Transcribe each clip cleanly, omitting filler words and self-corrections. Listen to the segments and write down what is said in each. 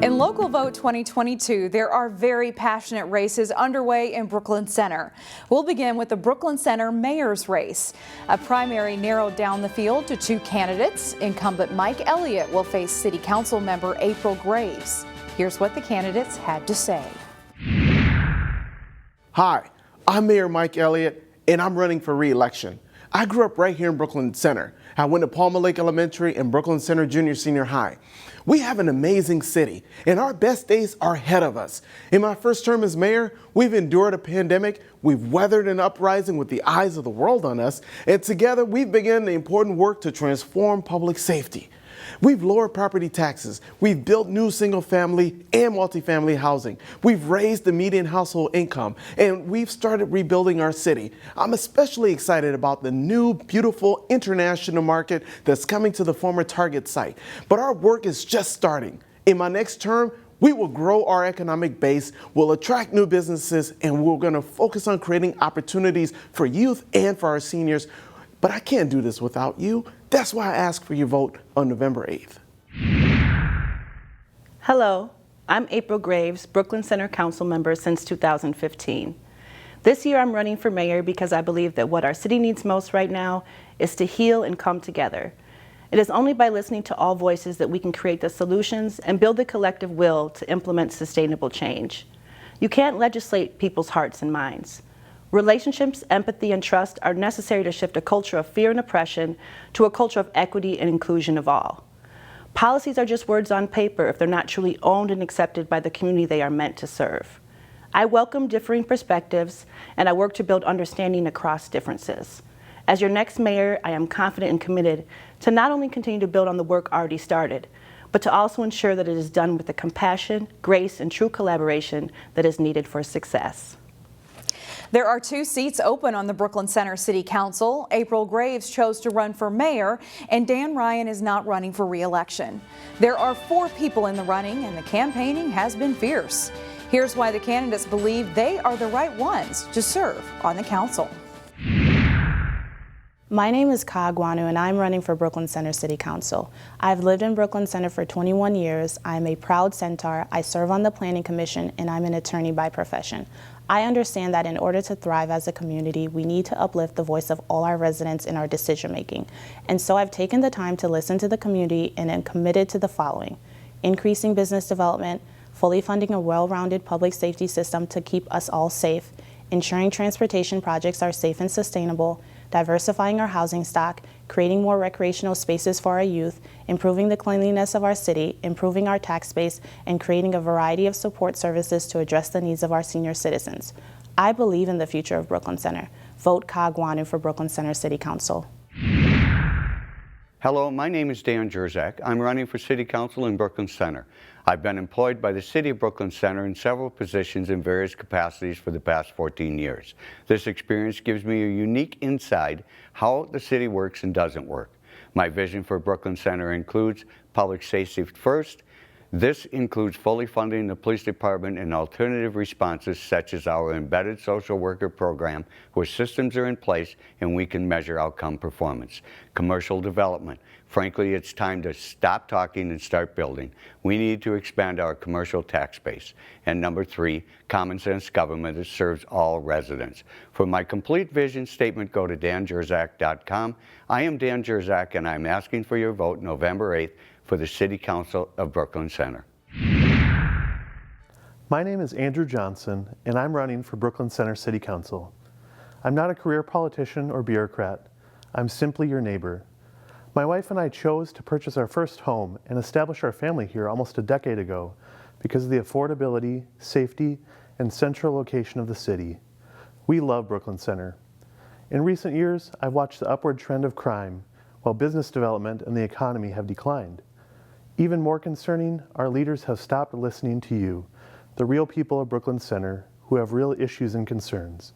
In Local Vote 2022, there are very passionate races underway in Brooklyn Center. We'll begin with the Brooklyn Center mayor's race. A primary narrowed down the field to two candidates. Incumbent Mike Elliott will face City Council member April Graves. Here's what the candidates had to say. Hi, I'm Mayor Mike Elliott, and I'm running for re-election. I grew up right here in Brooklyn Center. I went to Palmer Lake Elementary and Brooklyn Center Junior Senior High. We have an amazing city, and our best days are ahead of us. In my first term as mayor, we've endured a pandemic, we've weathered an uprising with the eyes of the world on us, and together we've begun the important work to transform public safety. We've lowered property taxes, we've built new single-family and multifamily housing, we've raised the median household income, and we've started rebuilding our city. I'm especially excited about the new, beautiful international market that's coming to the former Target site. But our work is just starting. In my next term, we will grow our economic base, we'll attract new businesses, and we're going to focus on creating opportunities for youth and for our seniors. But I can't do this without you. That's why I ask for your vote on November 8th. Hello, I'm April Graves, Brooklyn Center Council member since 2015. This year I'm running for mayor because I believe that what our city needs most right now is to heal and come together. It is only by listening to all voices that we can create the solutions and build the collective will to implement sustainable change. You can't legislate people's hearts and minds. Relationships, empathy, and trust are necessary to shift a culture of fear and oppression to a culture of equity and inclusion of all. Policies are just words on paper if they're not truly owned and accepted by the community they are meant to serve. I welcome differing perspectives, and I work to build understanding across differences. As your next mayor, I am confident and committed to not only continue to build on the work already started, but to also ensure that it is done with the compassion, grace, and true collaboration that is needed for success. There are two seats open on the Brooklyn Center City Council. April Graves chose to run for mayor, and Dan Ryan is not running for re-election. There are 4 people in the running, and the campaigning has been fierce. Here's why the candidates believe they are the right ones to serve on the council. My name is Ka Agwanu, and I'm running for Brooklyn Center City Council. I've lived in Brooklyn Center for 21 years. I'm a proud Centaur. I serve on the Planning Commission, and I'm an attorney by profession. I understand that in order to thrive as a community, we need to uplift the voice of all our residents in our decision making. And so I've taken the time to listen to the community and am committed to the following: increasing business development, fully funding a well-rounded public safety system to keep us all safe, ensuring transportation projects are safe and sustainable, diversifying our housing stock, creating more recreational spaces for our youth, improving the cleanliness of our city, improving our tax base, and creating a variety of support services to address the needs of our senior citizens. I believe in the future of Brooklyn Center. Vote Ka Agwanu for Brooklyn Center City Council. Hello, my name is Dan Jerzak. I'm running for City Council in Brooklyn Center. I've been employed by the City of Brooklyn Center in several positions in various capacities for the past 14 years. This experience gives me a unique insight how the city works and doesn't work. My vision for Brooklyn Center includes public safety first. This includes fully funding the police department and alternative responses such as our embedded social worker program, where systems are in place and we can measure outcome performance. Commercial development. Frankly, it's time to stop talking and start building. We need to expand our commercial tax base. And number 3, common sense government that serves all residents. For my complete vision statement, go to danjerzak.com. I am Dan Jerzak, and I'm asking for your vote November 8th for the City Council of Brooklyn Center. My name is Andrew Johnson, and I'm running for Brooklyn Center City Council. I'm not a career politician or bureaucrat. I'm simply your neighbor. My wife and I chose to purchase our first home and establish our family here almost a decade ago because of the affordability, safety, and central location of the city. We love Brooklyn Center. In recent years, I've watched the upward trend of crime, while business development and the economy have declined. Even more concerning, our leaders have stopped listening to you, the real people of Brooklyn Center who have real issues and concerns.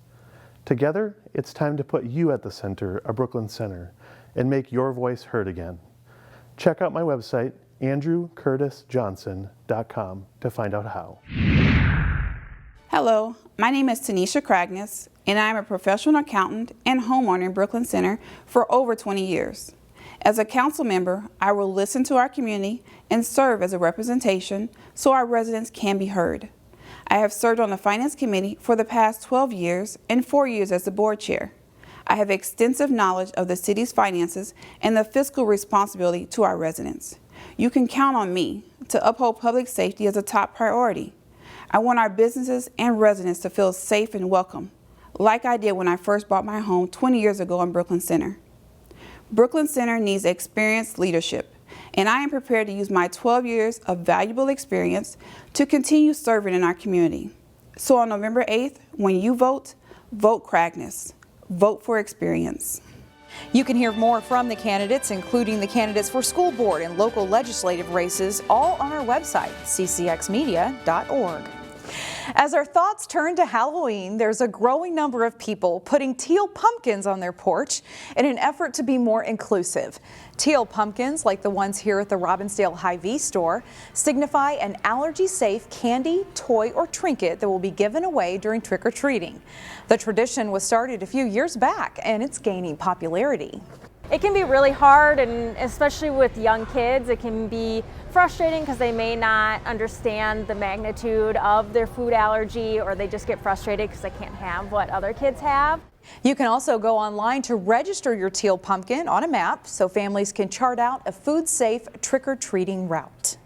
Together, it's time to put you at the center of Brooklyn Center and make your voice heard again. Check out my website, andrewcurtisjohnson.com, to find out how. Hello, my name is Tanisha Kranness, and I am a professional accountant and homeowner in Brooklyn Center for over 20 years. As a council member, I will listen to our community and serve as a representation so our residents can be heard. I have served on the Finance Committee for the past 12 years and 4 years as the board chair. I have extensive knowledge of the city's finances and the fiscal responsibility to our residents. You can count on me to uphold public safety as a top priority. I want our businesses and residents to feel safe and welcome, like I did when I first bought my home 20 years ago in Brooklyn Center. Brooklyn Center needs experienced leadership, and I am prepared to use my 12 years of valuable experience to continue serving in our community. So on November 8th, when you vote, vote Kranness. Vote for experience. You can hear more from the candidates, including the candidates for school board and local legislative races, all on our website, ccxmedia.org. As our thoughts turn to Halloween, there's a growing number of people putting teal pumpkins on their porch in an effort to be more inclusive. Teal pumpkins, like the ones here at the Robbinsdale Hy-Vee store, signify an allergy-safe candy, toy, or trinket that will be given away during trick-or-treating. The tradition was started a few years back, and it's gaining popularity. It can be really hard, and especially with young kids, it can be frustrating because they may not understand the magnitude of their food allergy, or they just get frustrated because they can't have what other kids have. You can also go online to register your teal pumpkin on a map so families can chart out a food-safe trick-or-treating route.